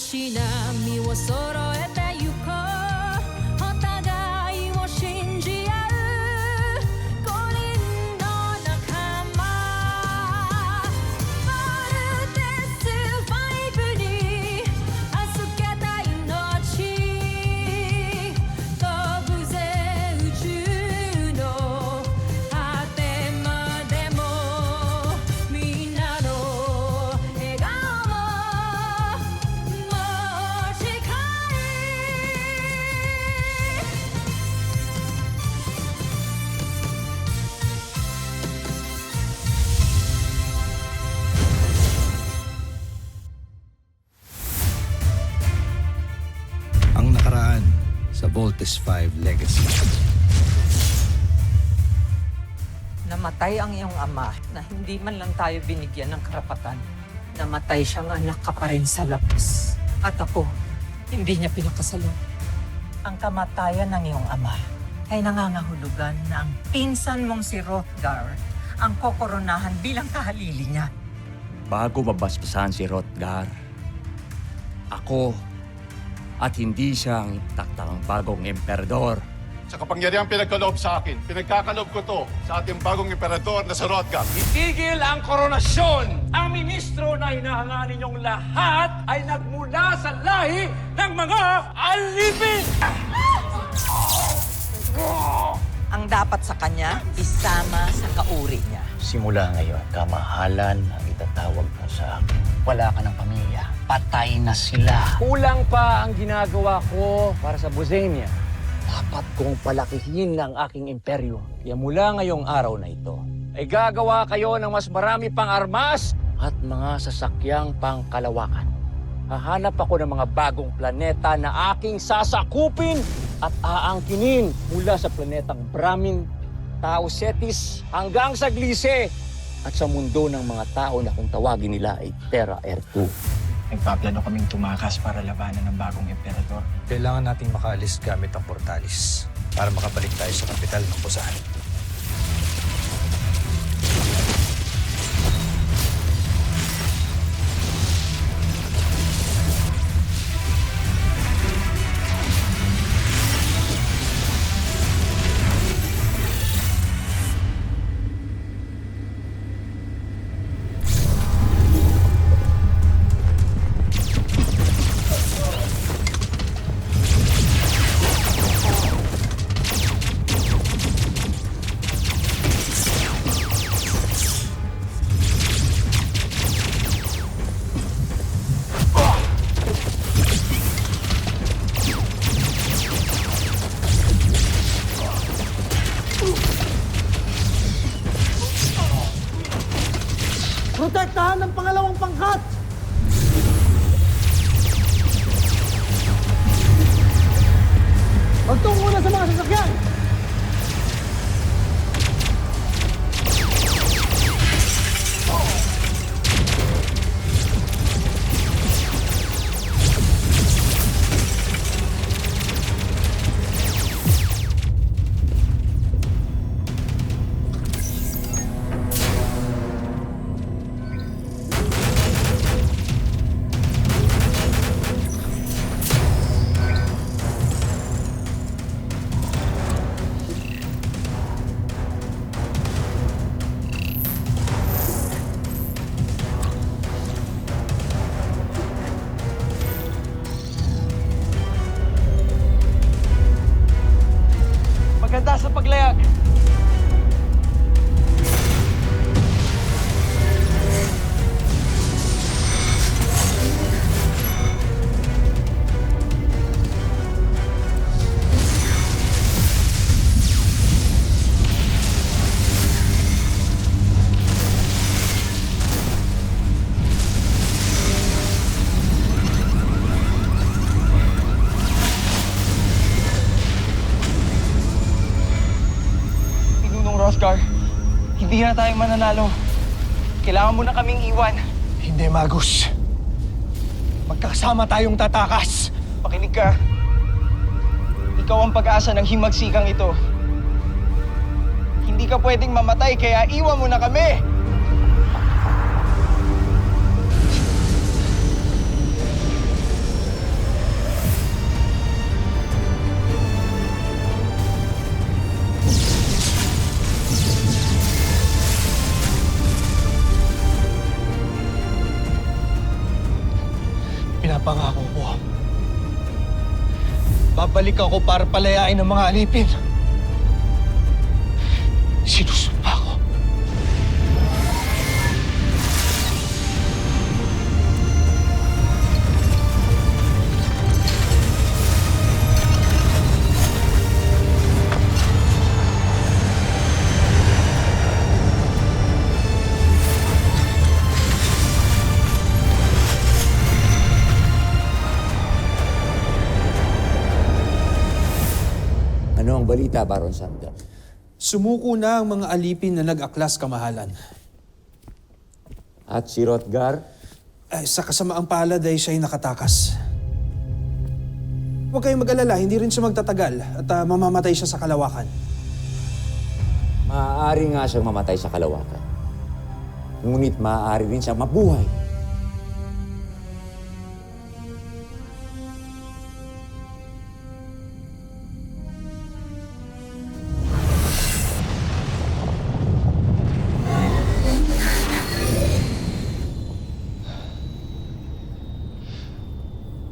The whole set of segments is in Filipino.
しな身を揃えてゆこうお互いを信じ合う五人の仲間まるでスバイブに預けた命飛ぶぜ宇宙の果てまでもみんなの笑顔もAng nakaraan sa Voltes 5 Legacy. Namatay ang iyong ama na hindi man lang tayo binigyan ng karapatan. Namatay siyang anak ka pa rin sa labas. At ako, hindi niya pinakasalan. Ang kamatayan ng iyong ama ay nangangahulugan na ang pinsan mong si Hrothgar ang kokoronahan bilang kahalili niya. Bago mabasbasan si Hrothgar, ako at hindi siya ang taktakang bagong emperador. Sa kapangyarihang pinagkaloob sa akin, pinagkakaloob ko to sa ating bagong emperador na si Hrothgar. Itigil ang koronasyon! Ang ministro na hinahangaan ninyong lahat ay nagmula sa lahi ng mga alipin! Ang dapat sa kanya, isama sa kauri niya. Simula ngayon, kamahalan ang itatawag mo sa akin. Wala ka ng pamilya. Patay na sila. Kulang pa ang ginagawa ko para sa Bosenia. Dapat kong palakihin ang aking imperyo. Kaya mula ngayong araw na ito, ay gagawa kayo ng mas marami pang armas at mga sasakyang pangkalawakan. Hahanap ako ng mga bagong planeta na aking sasakupin at aangkinin mula sa planetang Brahmin, Tao Cetis hanggang sa Gliese at sa mundo ng mga tao na kung tawagin nila ay Terra Ertu. Nagpaplano kaming tumakas para labanan ng bagong emperador. Kailangan nating makaalis gamit ang portalis para makabalik tayo sa kapital ng Pusahan. Protektahan ng pangalawang pangkat! Magtungo na sa mga sasakyan! Maganda sa paglayag. Hrothgar, hindi na tayo mananalo. Kailangan mo na kaming iwan. Hindi, Magus. Magkasama tayong tatakas. Pakinig ka. Ikaw ang pag-asa ng himagsikang ito. Hindi ka pwedeng mamatay, kaya iwan mo na kami! pinapangako ko. Babalik ako para palayain ang mga alipin. Sinusumpa ko. Ano ang balita, Baron Samdan? Sumuko na ang mga alipin na nag-aklas kamahalan. At si Rotgar? Sa kasamaang palad ay siya'y nakatakas. Huwag kayong mag-alala, hindi rin siya magtatagal at mamamatay siya sa kalawakan. Maaari nga siyang mamatay sa kalawakan. Ngunit maaari rin siyang mabuhay.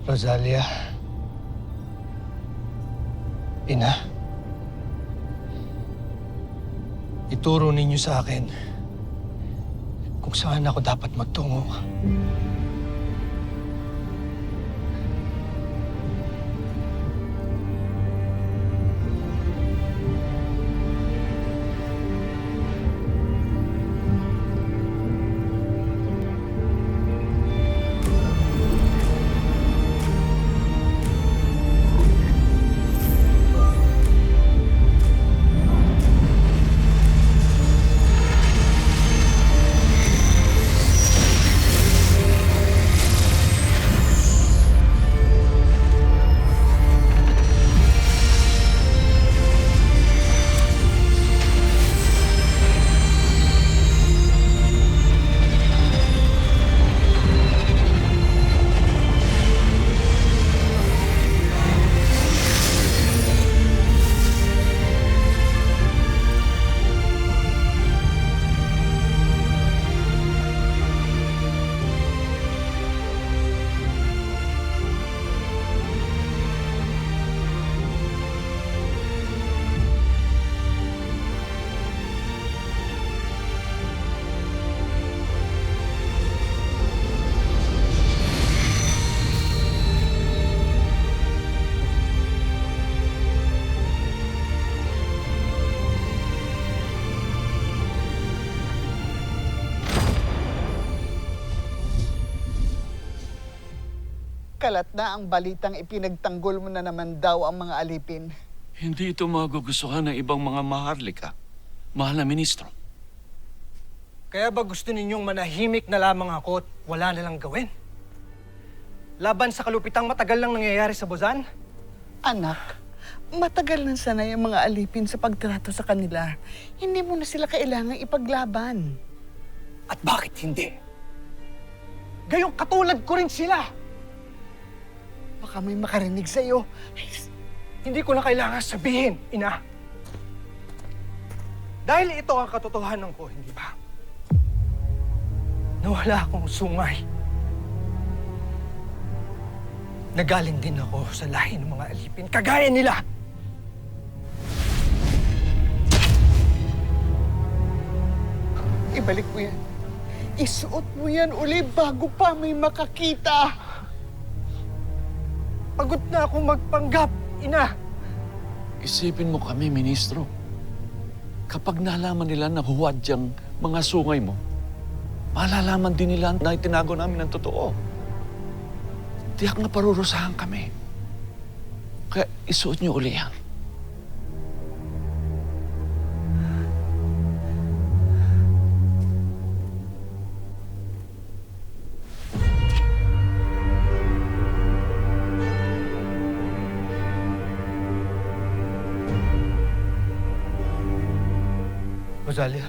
Rosalia. Ina. Ituro ninyo sa akin kung saan ako dapat magtungo. Kalat na ang balitang ipinagtanggol mo na naman daw ang mga alipin. Hindi ito magugustuhan ng ibang mga maharlika. Mahal na ministro. Kaya ba gusto ninyong manahimik na lamang ako at wala nalang gawin? Laban sa kalupitang matagal lang nangyayari sa Buzan? Anak, matagal na sanay ang mga alipin sa pagtrato sa kanila. Hindi mo na sila kailangang ipaglaban. At bakit hindi? Gayong katulad ko rin sila! Baka may makarinig sa'yo. Hindi ko na kailangan sabihin, ina. Dahil ito ang katotohanan ko, hindi ba? Nawala akong sungay. Nagaling din ako sa lahi ng mga alipin, kagaya nila. Ibalik mo yan. Isuot mo yan uli bago pa may makakita. Pagod na akong magpanggap, ina. Isipin mo kami, ministro. Kapag nalaman nila na huwad yung mga sungay mo, malalaman din nila na itinago namin ang totoo. Tiyak na parurusahan kami. Kaya isuot niyo uli yan. Rosalia.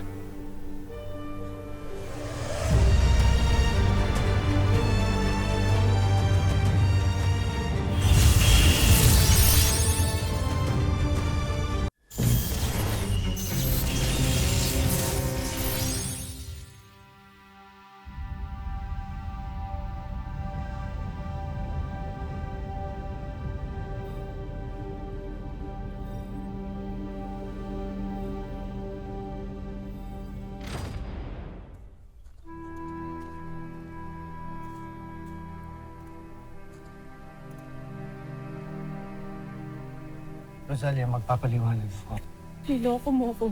Rosalia, magpapaliwanag ako. Niloko mo ko.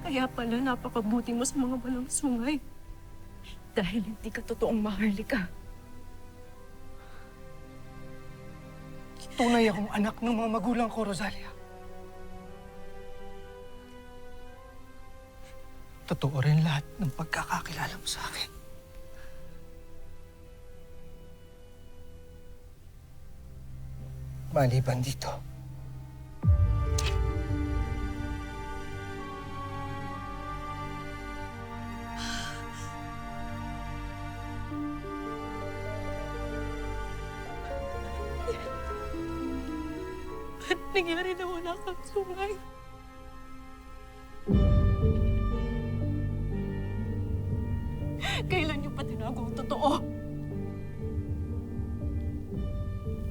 Kaya pala napakabuti mo sa mga walang sungay. Dahil hindi ka totoong maharlika. Tunay akong anak ng mga magulang ko, Rosalia. Totoo rin lahat ng pagkakakilala mo sa akin. Maliban dito. Ba't nangyari na wala kang sungay? Kailan niyo pa tinago ang totoo?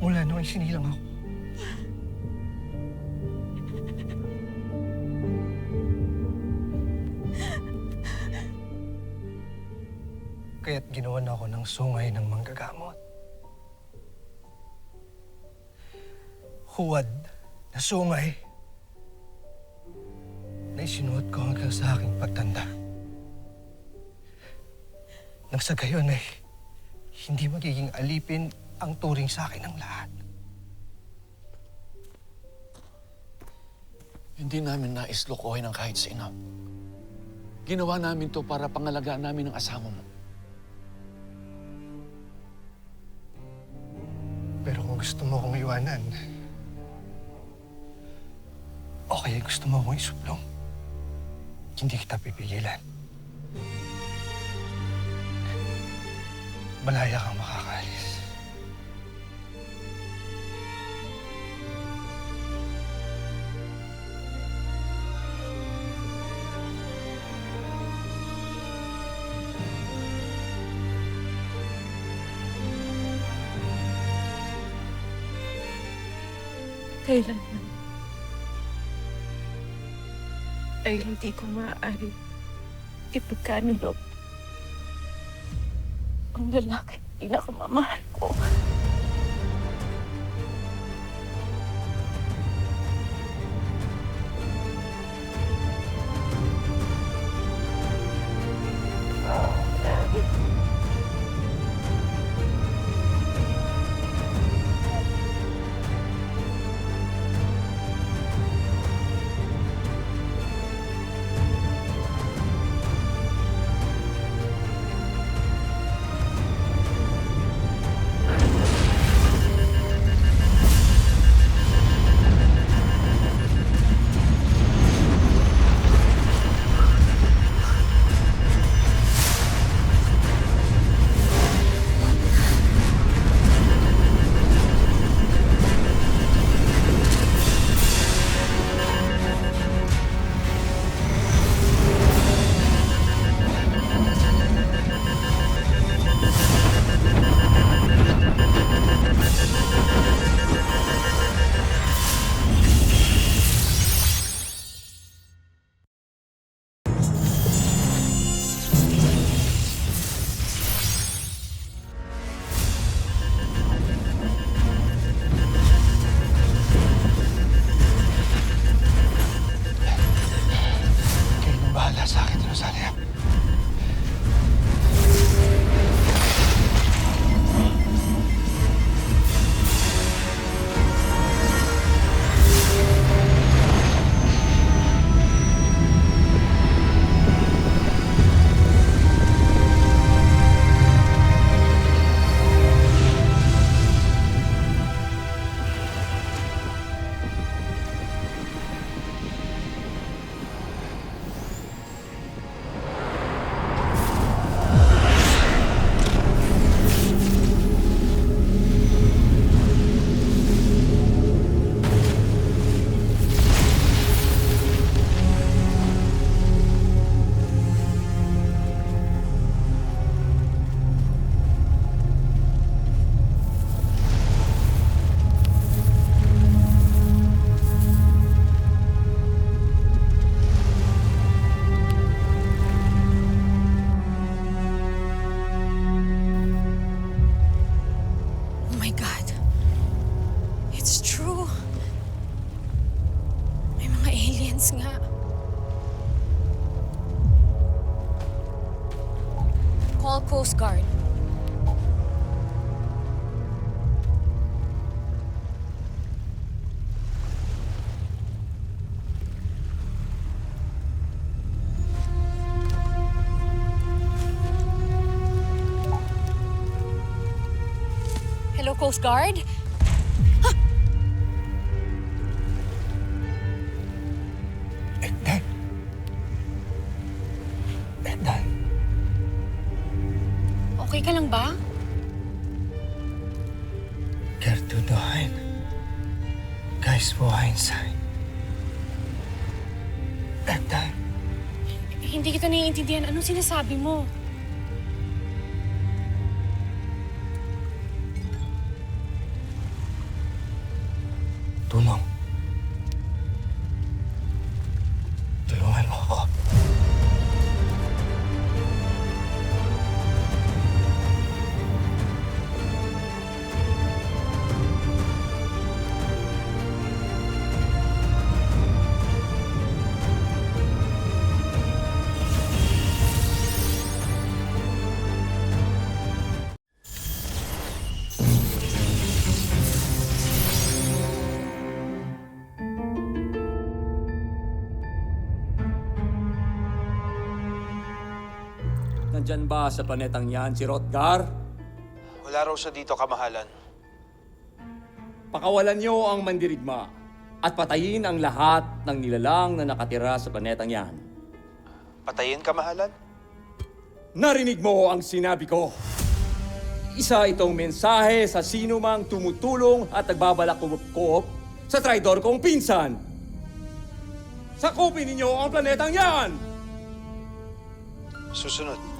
Mula noong sinilang ako. Kaya't ginawan ako ng sungay ng manggagamot. Huwad na sungay na isinuot ko hanggang sa aking pagtanda. Nang sa gayon ay hindi magiging alipin ang turing sa akin ng lahat. Hindi namin nais lokohin ng kahit sino. Ginawa namin to para pangalagaan namin ang asawa mo. Pero kung gusto mo akong iwanan, o kaya gusto mo akong isuplong, hindi kita pipigilan. Malaya kang makakaalis. Kailanman ay hindi ko maaari ipagkanilog ang lalaki pinakamamahal ko. Small Coast Guard. Hello, Coast Guard? Ekday! Ekday! Okay ka lang ba? Gertrude Hein. Guys, buhayin sa'yo. Ekday! Hindi kita naiintindihan. Anong sinasabi mo? Tulong. Tulungan mo ako. Nandyan ba sa planetang yan si Rotgar? Wala raw siya dito, kamahalan. Pakawalan niyo ang mandirigma at patayin ang lahat ng nilalang na nakatira sa planetang yan. Patayin, kamahalan? Narinig mo ang sinabi ko. Isa itong mensahe sa sino mang tumutulong at nagbabalak kumupkop sa traidor kong pinsan. Sakupin ninyo ang planetang yan! Susunod.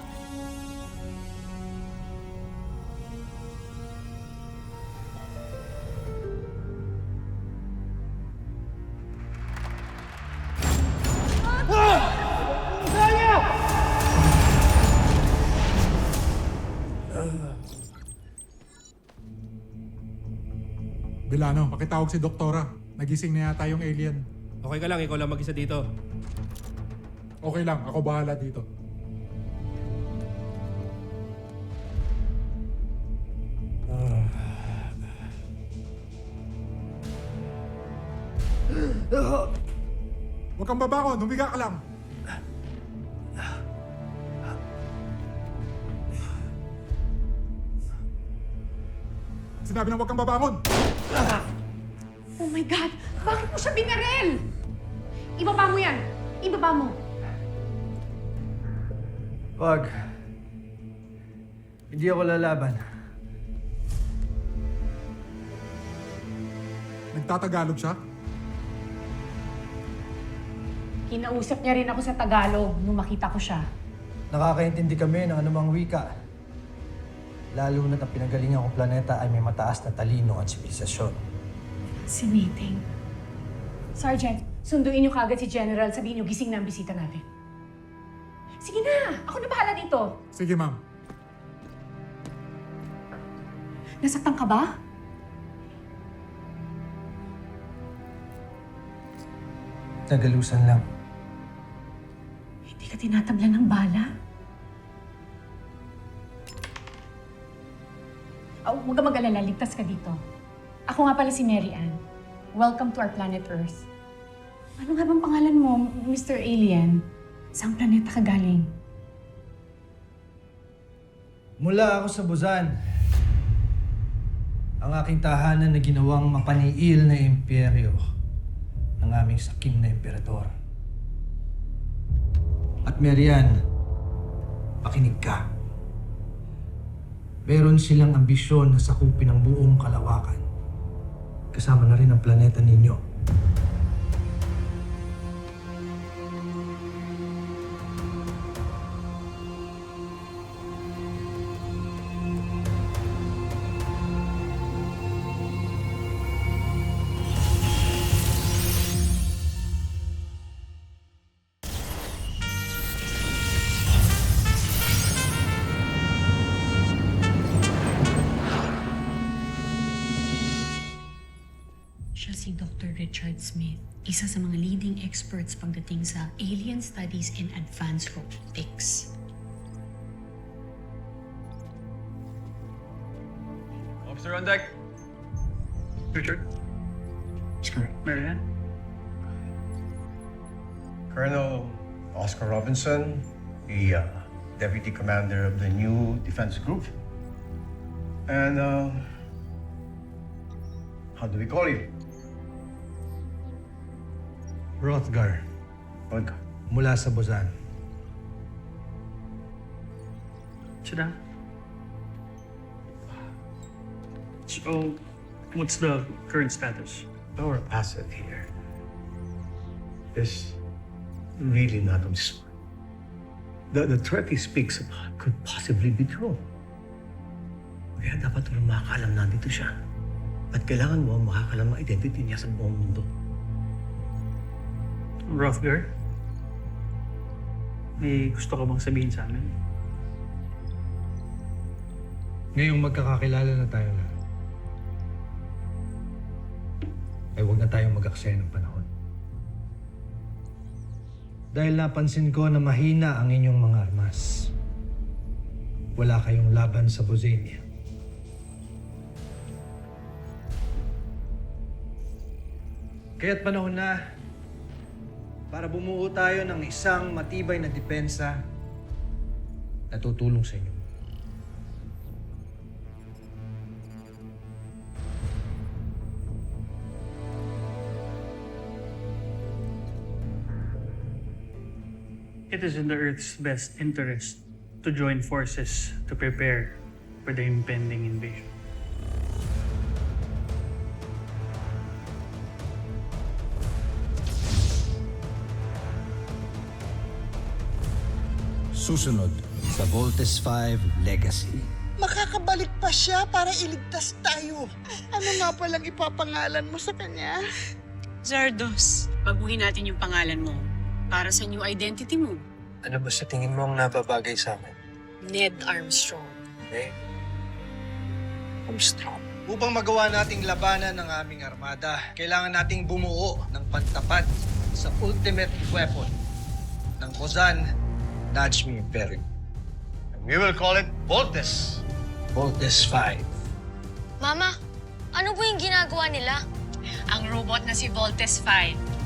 Bilano, pakitawag si Doktora. Nagising na yata yung alien. Okay ka lang, ikaw lang mag-isa dito. Okay lang, ako bahala dito. Huwag kang babangon, humiga ka lang. Sinabi na huwag kang babangon. Oh my God! Bakit mo siya binaril? Ibaba mo yan! Ibaba mo! Wag. Hindi ako lalaban. Nagtatagalog siya? Kinausap niya rin ako sa Tagalog nung makita ko siya. Nakakaintindi kami ng anumang wika. Lalo na't ang pinagalingan kong planeta ay may mataas na talino at sibilisasyon. Fascinating. Sergeant, sunduin niyo kagad si General. Sabihin niyo, gising na ang bisita natin. Sige na! Ako na bahala dito. Sige, ma'am. Nasaktan ka ba? Nagalusan lang. Hindi ka tinatablan ng bala? Huwag ka mag-alala, ligtas ka dito. Ako nga pala si Mary Ann. Welcome to our planet Earth. Ano nga bang pangalan mo, Mr. Alien? Saan planeta ka galing? Mula ako sa Busan. Ang aking tahanan na ginawang mapaniil na imperyo ng aming sakim na emperador. At Marian, pakinig ka. Meron silang ambisyon na sakupin ang buong kalawakan. Kasama na rin ang planeta ninyo. Siya si Dr. Richard Smith, isa sa mga leading experts pagdating sa alien studies and advanced robotics. Officer on deck. Richard. Marianne. Colonel Oscar Robinson, the Deputy Commander of the new Defense Group. And, how do we call you? Rothgar, Olga. mula sa Buzan. Sit down. So, what's the current status? Our asset here is really not on this one. The threat he speaks about could possibly be true. Kaya dapat walang makakalam nandito siya. At kailangan mo makakalam ang identity niya sa buong mundo. Rothgar? May gusto ka bang sabihin sa amin? Ngayong magkakakilala na tayo na, ay huwag na tayong mag-aksaya ng panahon. Dahil napansin ko na mahina ang inyong mga armas. Wala kayong laban sa Bosenia. Kaya't panahon na para bumuo tayo ng isang matibay na depensa na tutulong sa inyo. It is in the Earth's best interest to join forces to prepare for the impending invasion. Susunod sa Voltes 5 Legacy. Makakabalik pa siya para iligtas tayo. Ano nga palang ipapangalan mo sa kanya? Zardos, baguhin natin yung pangalan mo para sa new identity mo. Ano ba sa tingin mo ang nababagay sa amin? Ned Armstrong. Armstrong. Upang magawa nating labanan ng aming armada, kailangan nating bumuo ng pantapat sa ultimate weapon ng Bozan Najmi Imperium. We will call it Voltes. Voltes 5. Mama, ano po yung ginagawa nila? Ang robot na si Voltes 5,